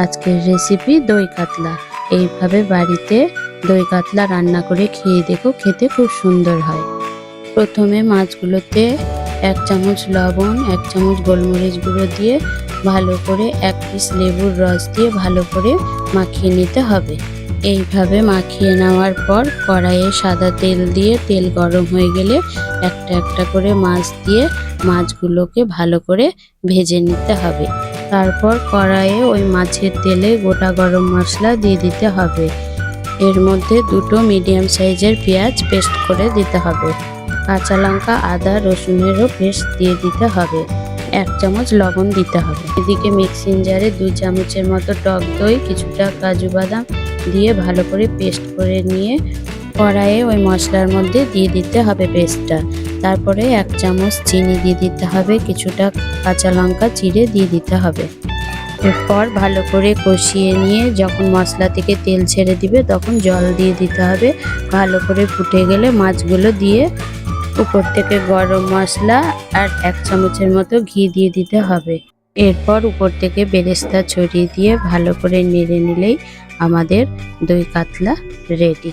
আজকের রেসিপি দই কাতলা। এইভাবে বাড়িতে দই কাতলা রান্না করে খেয়ে দেখো, খেতে খুব সুন্দর হয়। প্রথমে মাছগুলোতে 1 চামচ লবণ, 1 চামচ গোলমরিচ গুঁড়ো দিয়ে ভালো করে 1 পিস লেবুর রস দিয়ে ভালো করে মাখিয়ে নিতে হবে। এইভাবে মাখিয়ে নেওয়ার পর কড়াইয়ে সাদা তেল দিয়ে তেল গরম হয়ে গেলে একটা একটা করে মাছ দিয়ে মাছগুলোকে ভালো করে ভেজে নিতে হবে। তারপর কড়াইয়ে ওই মাছের তেলে গোটা গরম মশলা দিয়ে দিতে হবে। এর মধ্যে 2টো মিডিয়াম সাইজের পেঁয়াজ পেস্ট করে দিতে হবে। কাঁচা লঙ্কা, আদা, রসুনেরও পেস্ট দিয়ে দিতে হবে। 1 চামচ লবণ দিতে হবে। এদিকে মিক্সিং জারে 2 চামচের মতো টক দই, কিছুটা কাজু বাদাম দিয়ে ভালো করে পেস্ট করে নিয়ে কড়াইয়ে ওই মশলার মধ্যে দিয়ে দিতে হবে পেস্টটা। তারপরে 1 চামচ চিনি দিয়ে দিতে হবে, কিছুটা কাঁচা লঙ্কা চিড়ে দিয়ে দিতে হবে। এরপর ভালো করে কষিয়ে নিয়ে যখন মশলা থেকে তেল ছেড়ে দিবে তখন জল দিয়ে দিতে হবে। ভালো করে ফুটে গেলে মাছগুলো দিয়ে উপর থেকে গরম মশলা আর 1 চামচের মতো ঘি দিয়ে দিতে হবে। এরপর উপর থেকে বেরেস্তা ছড়িয়ে দিয়ে ভালো করে নেড়ে নিলেই আমাদের দই কাতলা রেডি।